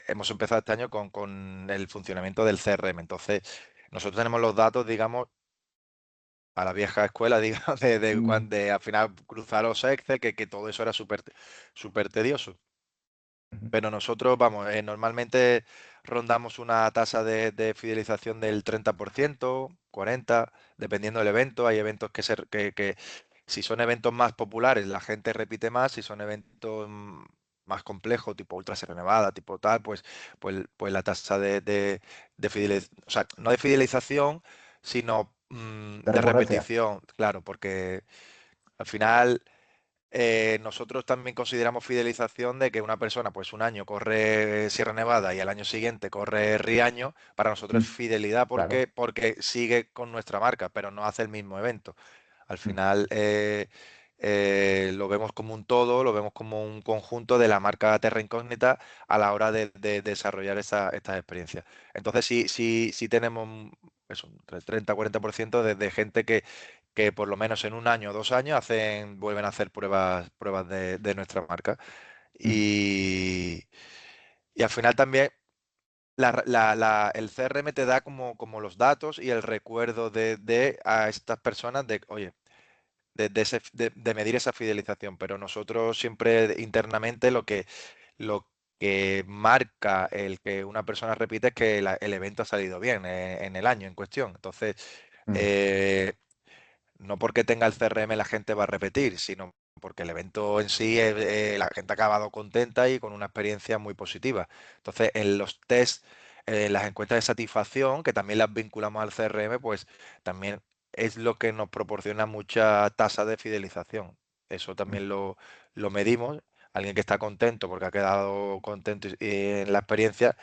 hemos empezado este año con el funcionamiento del CRM. Entonces, nosotros tenemos los datos, digamos, a la vieja escuela, digamos, Mm, de al final cruzar los Excel, que todo eso era súper tedioso. ujú, Pero nosotros, vamos, normalmente rondamos una tasa de fidelización del 30%, 40%, dependiendo del evento. Hay eventos que si son eventos más populares, la gente repite más. Si son eventos más complejo, tipo Ultra Sierra Nevada, tipo tal, pues la tasa de fidelización, o sea, no de fidelización, sino De de recurrencia. repetición, claro, porque al final nosotros también consideramos fidelización de que una persona, pues un año corre Sierra Nevada y al año siguiente corre Riaño, para nosotros es Mm, fidelidad claro. porque sigue con nuestra marca, pero no hace el mismo evento. Al Mm, final lo vemos como un todo, lo vemos como un conjunto de la marca Terra Incógnita a la hora de desarrollar estas experiencias. Entonces sí tenemos eso, un 30-40% de gente que por lo menos en un año o 2 años vuelven a hacer pruebas de nuestra marca. mm, Y al final también el CRM te da como los datos y el recuerdo de a estas personas de, oye, de medir esa fidelización, pero nosotros siempre internamente lo que marca el que una persona repite es que el evento ha salido bien en el año en cuestión. Entonces, mm, eh, no porque tenga el CRM la gente va a repetir, sino porque el evento en sí, la gente ha acabado contenta y con una experiencia muy positiva. Entonces, en los test, en las encuestas de satisfacción, que también las vinculamos al CRM, pues también es lo que nos proporciona mucha tasa de fidelización. Eso mm, también lo medimos. Alguien que está contento porque ha quedado contento en la experiencia,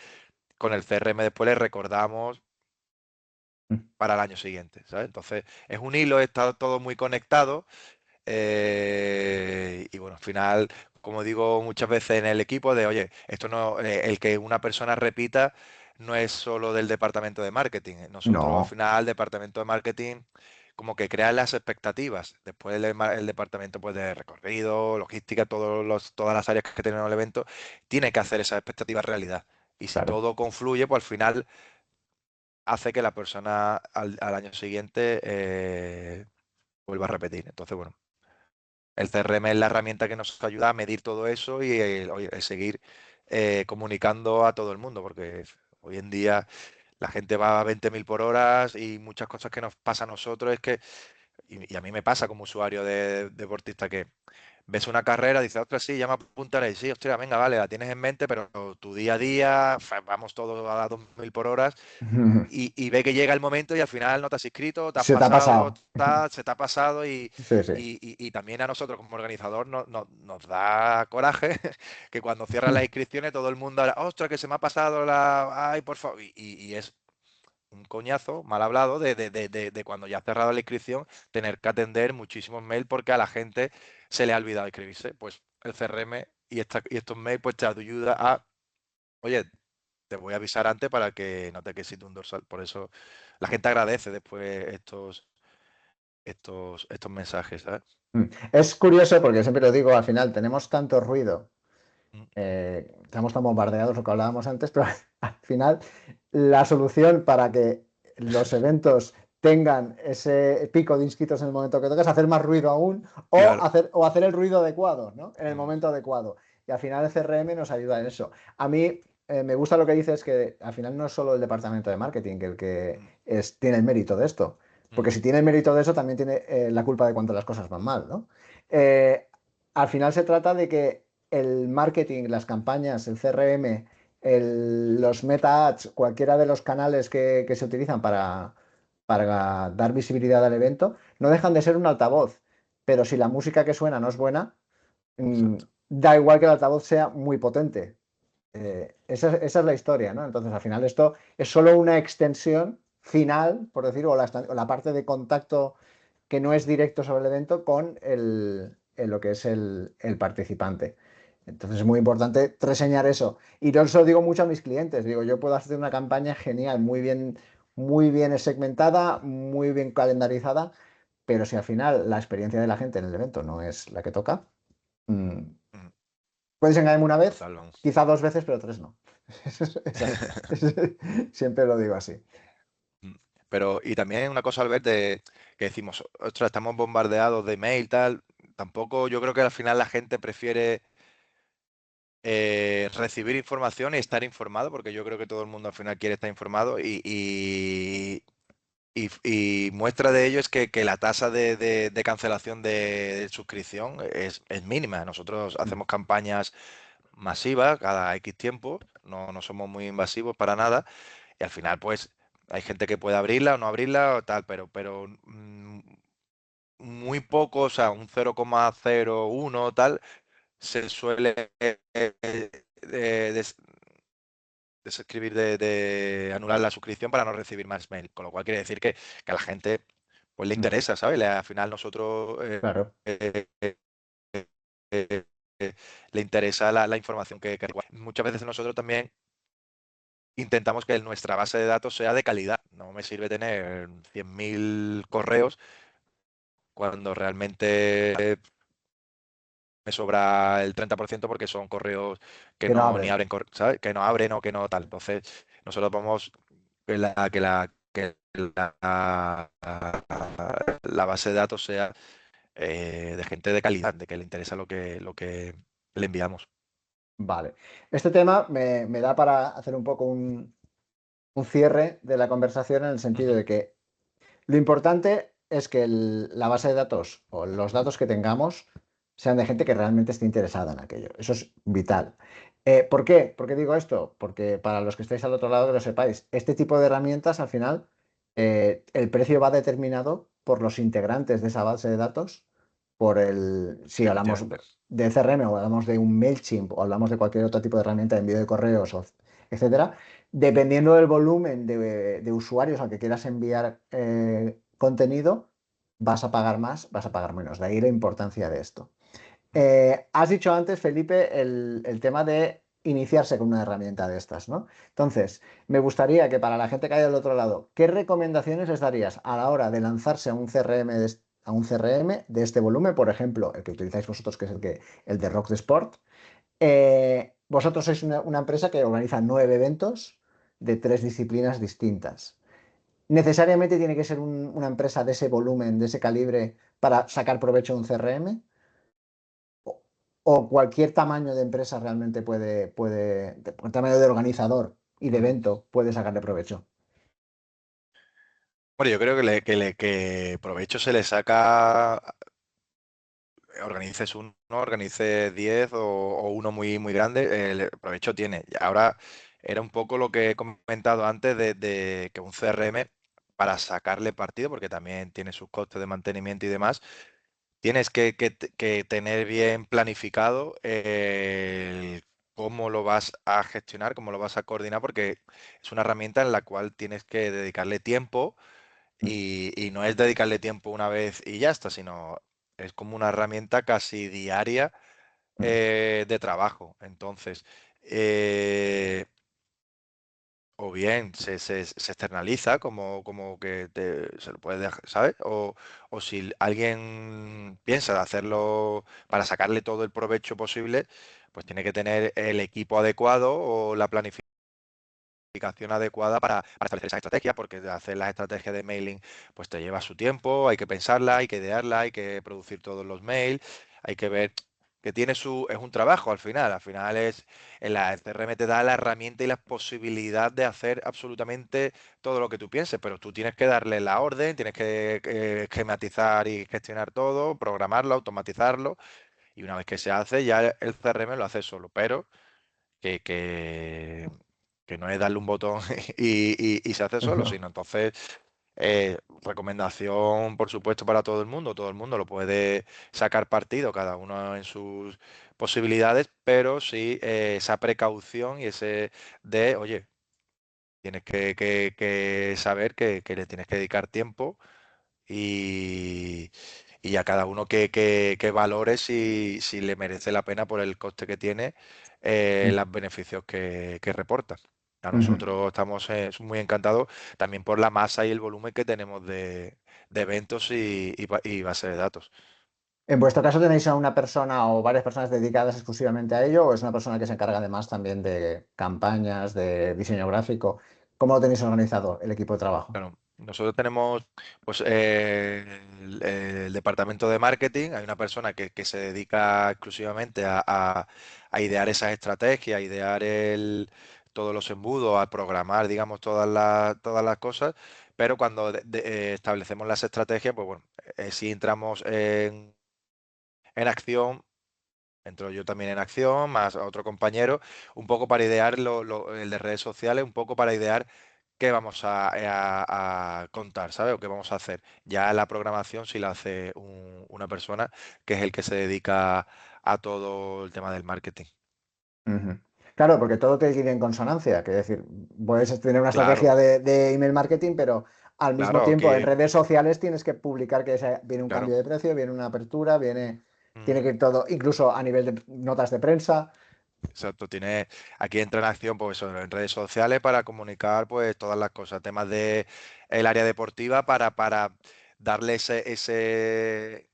con el CRM después le recordamos mm. para el año siguiente, ¿sabes? Entonces, es un hilo, está todo muy conectado y bueno, al final, como digo muchas veces en el equipo, oye, esto no, el que una persona repita no es solo del departamento de marketing. Nosotros al No, final, el departamento de marketing, como que crea las expectativas. Después el departamento pues, de recorrido, logística, todas las áreas que tienen el evento, tiene que hacer esas expectativas realidad. Y si claro. todo confluye, pues al final hace que la persona al año siguiente vuelva a repetir. Entonces, bueno, el CRM es la herramienta que nos ayuda a medir todo eso y oye, seguir comunicando a todo el mundo, porque hoy en día la gente va a 20.000 por hora y muchas cosas que nos pasa a nosotros es que, y a mí me pasa como usuario de deportista, que ves una carrera, dices, ostras, sí, ya me apuntaré, sí, ostras, venga, vale, la tienes en mente, pero tu día a día, vamos todos a 2.000 por hora y ve que llega el momento y al final no te has inscrito, te has Se te ha pasado, pasado. se te ha pasado Sí, sí. y también a nosotros como organizador nos da coraje que cuando cierran las inscripciones todo el mundo, ostras, que se me ha pasado ay, por favor, y es un coñazo mal hablado de cuando ya ha cerrado la inscripción, tener que atender muchísimos mails porque a la gente se le ha olvidado inscribirse. Pues el CRM y estos mails pues te ayuda a, oye, te voy a avisar antes para que no te quedes sin un dorsal. Por eso la gente agradece después estos mensajes, ¿sabes? Mm. Es curioso porque siempre lo digo, al final tenemos tanto ruido, Mm, estamos tan bombardeados, lo que hablábamos antes, pero al final la solución para que los eventos tengan ese pico de inscritos en el momento que toca es hacer más ruido aún claro. o hacer el ruido adecuado, ¿no? En el Mm, momento adecuado. Y al final el CRM nos ayuda en eso. A mí me gusta lo que dices, que al final no es solo el departamento de marketing el que mm, tiene el mérito de esto. Porque mm, si tiene el mérito de eso, también tiene la culpa de cuando las cosas van mal, ¿no? Eh, Al final se trata de que el marketing, las campañas, el CRM, los meta ads, cualquiera de los canales que se utilizan para dar visibilidad al evento, no dejan de ser un altavoz. Pero si la música que suena no es buena, mm, exacto. da igual que el altavoz sea muy potente. Esa es la historia, ¿no? Entonces, al final, esto es solo una extensión final, por decirlo, o la parte de contacto que no es directo sobre el evento con lo que es el participante. Entonces es muy importante reseñar eso. Y yo eso digo mucho a mis clientes. Digo, yo puedo hacer una campaña genial, muy bien segmentada, muy bien calendarizada, pero si al final la experiencia de la gente en el evento no es la que toca, mm, Mm, puedes engañarme una vez, total, vamos. quizá dos veces, pero tres no. Siempre lo digo así. Mm. Pero, y también una cosa, Albert, que decimos, ostras, estamos bombardeados de mail, tal. Tampoco, yo creo que al final la gente prefiere recibir información y estar informado, porque yo creo que todo el mundo al final quiere estar informado y muestra de ello es que la tasa de cancelación de suscripción es mínima. Nosotros Mm, hacemos campañas masiva cada X tiempo, no somos muy invasivos para nada, y al final pues hay gente que puede abrirla o no abrirla o tal, pero muy poco, o sea, un 0,01 tal, se suele desescribir de anular la suscripción para no recibir más mail, con lo cual quiere decir que a la gente pues le Mm, interesa, ¿sabes? Al final nosotros claro. eh, eh, eh, le interesa la información que muchas veces nosotros también intentamos que nuestra base de datos sea de calidad. No me sirve tener 100.000 correos cuando realmente me sobra el 30% porque son correos que Que no no ni abren. abren, ¿sabes? Que no abren o que no tal. Entonces, nosotros vamos que la base de datos sea de gente de calidad, de que le interesa lo que le enviamos. Vale. Este tema me da para hacer un poco un cierre de la conversación en el sentido Ujú. de que lo importante es que la base de datos o los datos que tengamos sean de gente que realmente esté interesada en aquello. Eso es vital. ¿Por qué? ¿Por qué digo esto? Porque para los que estáis al otro lado, que lo sepáis, este tipo de herramientas al final, el precio va determinado por los integrantes de esa base de datos, si hablamos Efectivamente. de CRM o hablamos de un MailChimp o hablamos de cualquier otro tipo de herramienta de envío de correos, etcétera. Dependiendo del volumen de usuarios al que quieras enviar contenido, vas a pagar más, vas a pagar menos. De ahí la importancia de esto. Has dicho antes, Felipe, el tema de iniciarse con una herramienta de estas, ¿no? Entonces, me gustaría que para la gente que hay del otro lado, ¿qué recomendaciones les darías a la hora de lanzarse a un CRM de este volumen? Por ejemplo, el que utilizáis vosotros, que es el de Rock the Sport. Vosotros sois una empresa que organiza 9 eventos de 3 disciplinas distintas. ¿Necesariamente tiene que ser una empresa de ese volumen, de ese calibre, para sacar provecho de un CRM? ¿O, o cualquier tamaño de empresa realmente por tamaño de organizador y de Ujú. evento, puede sacarle provecho? Bueno, yo creo que provecho se le saca, organices uno, organices 10 o uno muy, muy grande, el provecho tiene. Y ahora era un poco lo que he comentado antes de que un CRM, para sacarle partido, porque también tiene sus costes de mantenimiento y demás, tienes que tener bien planificado cómo lo vas a gestionar, cómo lo vas a coordinar, porque es una herramienta en la cual tienes que dedicarle tiempo y no es dedicarle tiempo una vez y ya está, sino es como una herramienta casi diaria de trabajo. Entonces, eh, o bien se externaliza como que se lo puede dejar, ¿sabes? O si alguien piensa de hacerlo para sacarle todo el provecho posible, pues tiene que tener el equipo adecuado o la planificación adecuada para establecer esa estrategia, porque hacer las estrategias de mailing pues te lleva su tiempo, hay que pensarla, hay que idearla, hay que producir todos los mails, hay que ver que es un trabajo al final en la CRM te da la herramienta y la posibilidad de hacer absolutamente todo lo que tú pienses, pero tú tienes que darle la orden, tienes que esquematizar y gestionar todo, programarlo, automatizarlo, y una vez que se hace ya el CRM lo hace solo, pero que, que, que no es darle un botón y se hace solo, No. sino entonces recomendación, por supuesto, para todo el mundo lo puede sacar partido, cada uno en sus posibilidades, pero sí esa precaución y ese de, oye, tienes que saber que le tienes que dedicar tiempo y a cada uno que valore si le merece la pena por el coste que tiene, los beneficios que reporta. A Ujú. nosotros estamos muy encantados también por la masa y el volumen que tenemos de eventos y base de datos. ¿En vuestro caso tenéis a una persona o varias personas dedicadas exclusivamente a ello o es una persona que se encarga además también de campañas, de diseño gráfico? ¿Cómo lo tenéis organizado el equipo de trabajo? Bueno, nosotros tenemos pues el departamento de marketing, hay una persona que se dedica exclusivamente a idear esas estrategias, a idear todos los embudos, a programar, digamos, todas las cosas, pero cuando establecemos las estrategias, pues bueno, sí entramos en acción Entro yo también en acción, más a otro compañero, un poco para idear el de redes sociales, un poco para idear qué vamos a contar, ¿sabes? O qué vamos a hacer. Ya la programación sí la hace una persona que es el que se dedica a todo el tema del marketing. Ujú. Claro, porque todo tiene que ir en consonancia. Que decir, puedes tener una Claro, estrategia de email marketing, pero al mismo claro, tiempo en aquí. redes sociales tienes que publicar que viene un Claro. cambio de precio, viene una apertura, tiene Ujú. que ir todo, incluso a nivel de notas de prensa. Exacto, aquí entra en acción pues eso, en redes sociales para comunicar pues todas las cosas, temas de el área deportiva para darle ese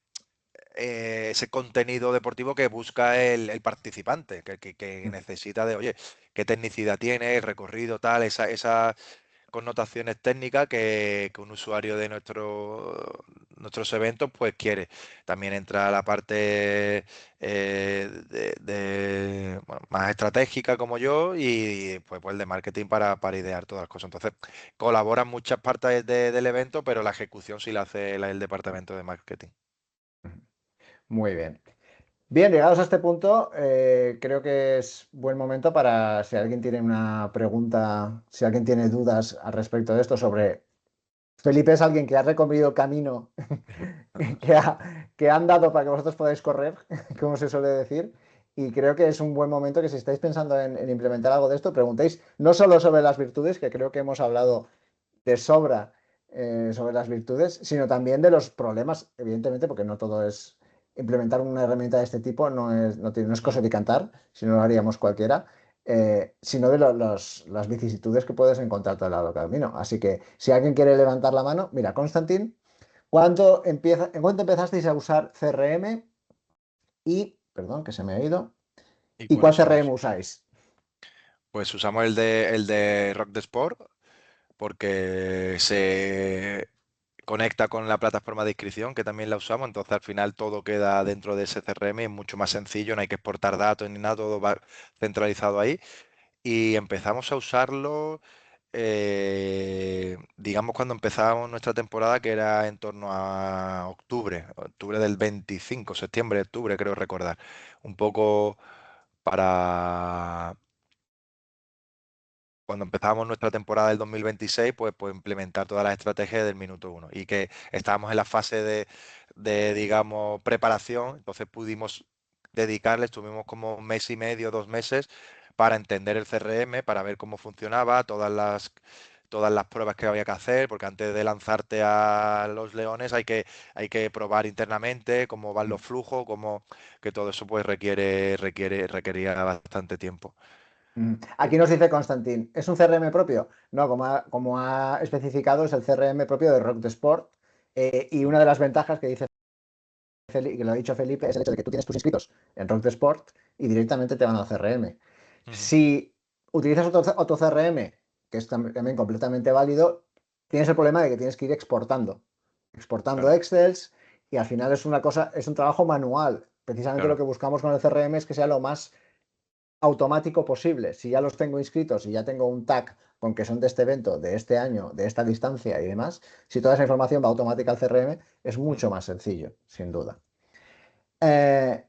contenido deportivo que busca el participante, que necesita de, oye, qué tecnicidad tiene, el recorrido, tal, esas connotaciones técnicas que un usuario de nuestros eventos pues quiere. También entra la parte bueno, más estratégica como yo y pues el de marketing para idear todas las cosas. Entonces, colaboran muchas partes del evento, pero la ejecución sí la hace el departamento de marketing. Muy bien. Bien, llegados a este punto, creo que es buen momento para si alguien tiene una pregunta, si alguien tiene dudas al respecto de esto sobre Felipe es alguien que ha recorrido el camino que ha andado para que vosotros podáis correr, como se suele decir. Y creo que es un buen momento que si estáis pensando en implementar algo de esto, preguntéis no solo sobre las virtudes, que creo que hemos hablado de sobra sobre las virtudes, sino también de los problemas, evidentemente, porque no todo es implementar una herramienta de este tipo, no es cosa Mm. de cantar, si no lo haríamos cualquiera, sino de las vicisitudes que puedes encontrar todo el lado del camino. Así que si alguien quiere levantar la mano, mira, Constantin, ¿en cuánto empezasteis a usar CRM? Y, perdón, que se me ha ido. ¿Y ¿Y cuál cuál CRM usamos? usáis? Pues usamos el de Rock the Sport porque se conecta con la plataforma de inscripción que también la usamos, entonces al final todo queda dentro de ese CRM y es mucho más sencillo, no hay que exportar datos ni nada, todo va centralizado ahí. Y empezamos a usarlo, digamos, cuando empezábamos nuestra temporada, que era en torno a octubre del 25, septiembre, octubre, creo recordar. Un poco para cuando empezábamos nuestra temporada del 2026, pues implementar todas las estrategias del minuto uno. Y que estábamos en la fase digamos, preparación, entonces pudimos dedicarle, estuvimos como un mes y medio, 2 meses, para entender el CRM, para ver cómo funcionaba, todas las pruebas que había que hacer, porque antes de lanzarte a los leones hay que probar internamente cómo van los flujos, que todo eso pues requería bastante tiempo. Aquí nos dice Constantin, ¿es un CRM propio? No, como ha especificado, es el CRM propio de Rock the Sport. Y una de las ventajas que dice que lo ha dicho Felipe es el hecho de que tú tienes tus inscritos en Rock the Sport y directamente te van al CRM. Ujú. Si utilizas otro CRM, que es también completamente válido, tienes el problema de que tienes que ir exportando Claro. Excels y al final es un trabajo manual. Precisamente lo Claro. que buscamos con el CRM es que sea lo más automático posible. Si ya los tengo inscritos y ya tengo un tag con que son de este evento, de este año, de esta distancia y demás, si toda esa información va automática al CRM, es mucho Ujú. más sencillo, sin duda. Eh,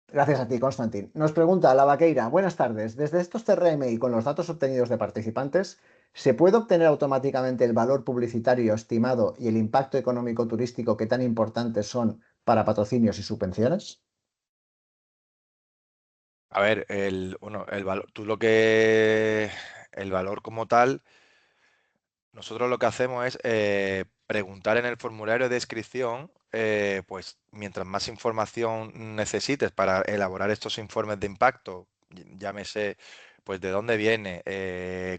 Gracias a ti, Constantin. Nos pregunta la Vaqueira, buenas tardes. Desde estos CRM y con los datos obtenidos de participantes, ¿se puede obtener automáticamente el valor publicitario estimado y el impacto económico turístico que tan importantes son para patrocinios y subvenciones? A ver, bueno, el valor, el valor como tal, nosotros lo que hacemos es preguntar en el formulario de inscripción, pues mientras más información necesites para elaborar estos informes de impacto, llámese, pues de dónde viene,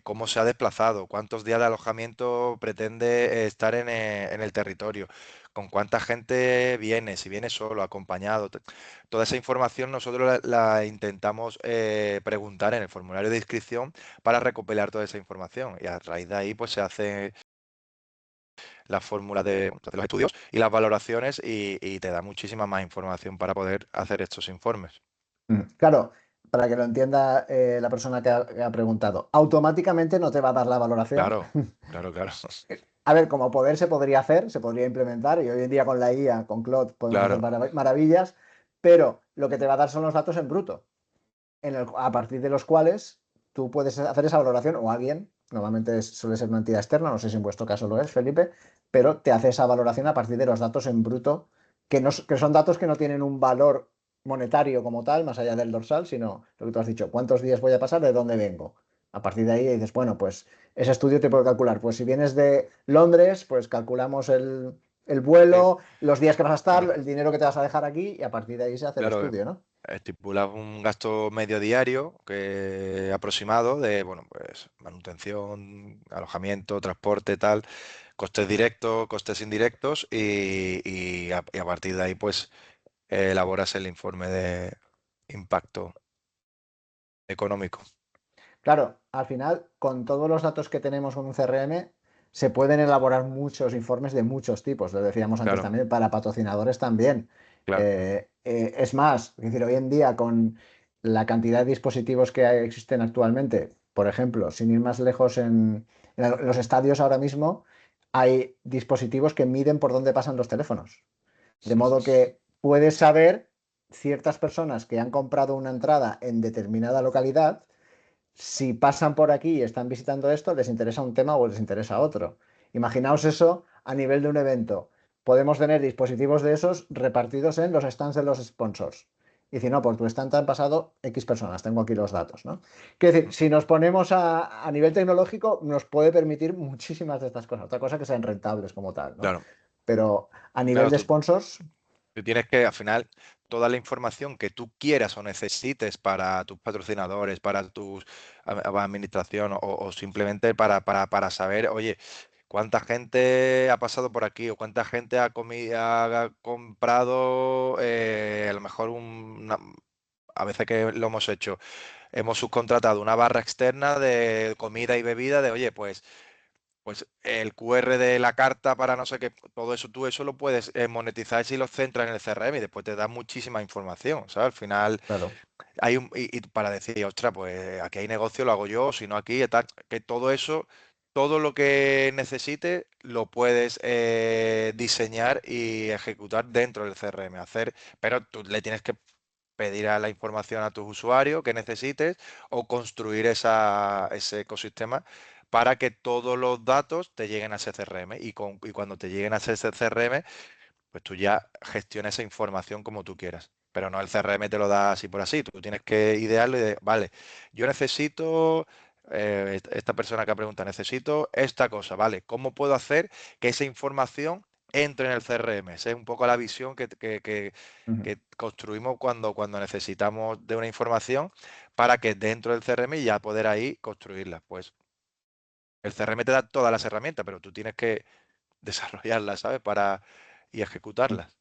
cómo se ha desplazado, cuántos días de alojamiento pretende estar en el territorio, con cuánta gente viene, si viene solo, acompañado. Toda esa información nosotros la intentamos preguntar en el formulario de inscripción para recopilar toda esa información y a raíz de ahí pues se hace la fórmula de los estudios y las valoraciones y te da muchísima más información para poder hacer estos informes. Claro, para que lo entienda la persona que ha preguntado, automáticamente no te va a dar la valoración. Claro, claro, claro, A ver, como poder se podría hacer, se podría implementar y hoy en día con la IA, con Claude, podemos hacer claro. maravillas, pero lo que te va a dar son los datos en bruto, a partir de los cuales tú puedes hacer esa valoración, o alguien, normalmente suele ser una entidad externa, no sé si en vuestro caso lo es, Felipe, pero te hace esa valoración a partir de los datos en bruto, que son datos que no tienen un valor monetario como tal, más allá del dorsal, sino lo que tú has dicho, cuántos días voy a pasar, de dónde vengo. A partir de ahí dices, bueno, pues ese estudio te puede calcular, pues si vienes de Londres, pues calculamos el Sí, vuelo, los días que vas a estar, claro, el dinero que te vas a dejar aquí, y a partir de ahí se hace el claro, estudio, ¿no? estipulas un gasto medio diario aproximado de, bueno, pues manutención, alojamiento, transporte, tal, costes directos, costes indirectos y a partir de ahí, pues, elaboras el informe de impacto económico. Claro, al final, con todos los datos que tenemos con un CRM, se pueden elaborar muchos informes de muchos tipos. Lo decíamos antes Claro, también, para patrocinadores también. claro. Es más, es decir, hoy en día, con la cantidad de dispositivos que existen actualmente, por ejemplo, sin ir más lejos, en los estadios ahora mismo hay dispositivos que miden por dónde pasan los teléfonos. De modo que puedes saber ciertas personas que han comprado una entrada en determinada localidad, si pasan por aquí y están visitando esto, les interesa un tema o les interesa otro. Imaginaos eso a nivel de un evento. Podemos tener dispositivos de esos repartidos en los stands de los sponsors. Y si no, por tu stand han pasado X personas, tengo aquí los datos, ¿no? Quiero decir, si nos ponemos a nivel tecnológico, nos puede permitir muchísimas de estas cosas. Otra cosa que sean rentables como tal, ¿no? Claro, Pero a nivel claro, de sponsors, tú tienes que, al final, toda la información que tú quieras o necesites para tus patrocinadores, para tu administración o simplemente para saber, oye, cuánta gente ha pasado por aquí o cuánta gente ha comprado, a lo mejor a veces que lo hemos hecho, hemos subcontratado una barra externa de comida y bebida de, oye, pues el QR de la carta para no sé qué, todo eso, tú eso lo puedes monetizar si lo centras en el CRM y después te da muchísima información, ¿sabes? Al final claro. hay y para decir, ostras, pues aquí hay negocio, lo hago yo, si no aquí, y tal, que todo eso, todo lo que necesites lo puedes diseñar y ejecutar dentro del CRM, pero tú le tienes que pedir a la información a tus usuarios que necesites o construir ese ecosistema para que todos los datos te lleguen a ese CRM y cuando te lleguen a ese CRM, pues tú ya gestiones esa información como tú quieras. Pero no el CRM te lo da así por así. Tú tienes que idearlo y vale, yo necesito, esta persona que pregunta, necesito esta cosa, ¿vale? ¿Cómo puedo hacer que esa información entre en el CRM? Esa es un poco la visión Ujú. que construimos cuando necesitamos de una información para que dentro del CRM ya poder ahí construirla. Pues el CRM te da todas las herramientas, pero tú tienes que desarrollarlas, ¿sabes? Y ejecutarlas.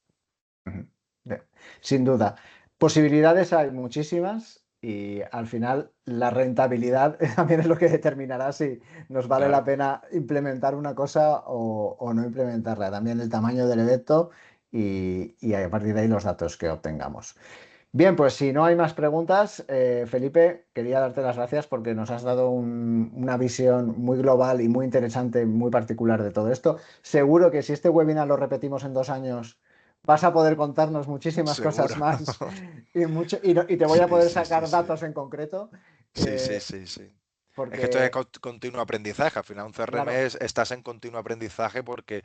Ujú. Bien. Sin duda. Posibilidades hay muchísimas y al final la rentabilidad también es lo que determinará si nos vale la Claro. pena implementar una cosa o no implementarla. También el tamaño del evento y a partir de ahí los datos que obtengamos. Bien, pues si no hay más preguntas, Felipe, quería darte las gracias porque nos has dado una visión muy global y muy interesante, muy particular de todo esto. Seguro que si este webinar lo repetimos en 2 años, vas a poder contarnos muchísimas cosas Seguro. más y te voy a Sí, poder sí, sí, sacar sí. datos en concreto, Sí, sí, eh, sí, sí. Es que esto es porque, continuo aprendizaje. Al final, un CRM claro, estás en continuo aprendizaje porque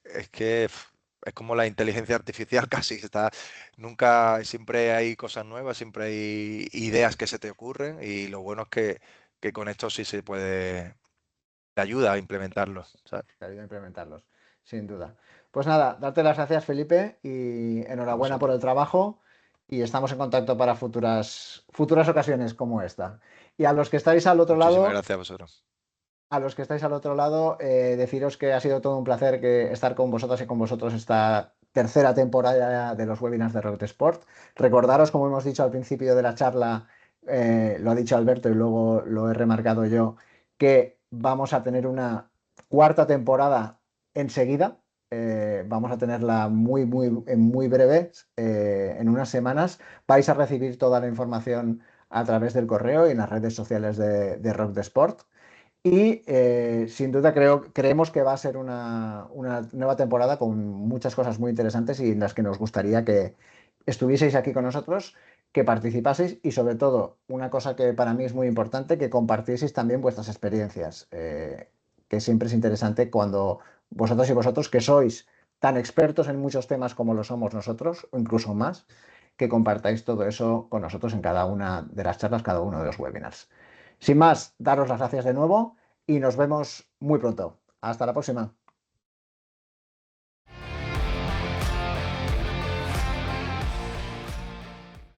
es que es como la inteligencia artificial casi. Siempre hay cosas nuevas, siempre hay ideas que se te ocurren y lo bueno es que con esto sí se puede, te ayuda a implementarlo, ¿sabes? te ayuda a implementarlos, sin duda. Pues nada, darte las gracias, Felipe, y A enhorabuena por vosotros. el trabajo. Y estamos en contacto para futuras ocasiones como esta. Y a los que estáis al otro Muchísimas lado, gracias a vosotros. deciros que ha sido todo un placer estar con vosotras y con vosotros esta tercera temporada de los webinars de Rocket Sport. Recordaros, como hemos dicho al principio de la charla, lo ha dicho Alberto y luego lo he remarcado yo, que vamos a tener una cuarta temporada enseguida. Vamos a tenerla muy breve, en unas semanas. Vais a recibir toda la información a través del correo y en las redes sociales de Rock the Sport. Y sin duda creemos que va a ser una nueva temporada con muchas cosas muy interesantes y en las que nos gustaría estuvieseis aquí con nosotros, que participaseis y sobre todo, una cosa que para mí es muy importante, que compartieseis también vuestras experiencias, que siempre es interesante cuando vosotros y vosotros, que sois tan expertos en muchos temas como lo somos nosotros, o incluso más, que compartáis todo eso con nosotros en cada una de las charlas, cada uno de los webinars. Sin más, daros las gracias de nuevo y nos vemos muy pronto. Hasta la próxima.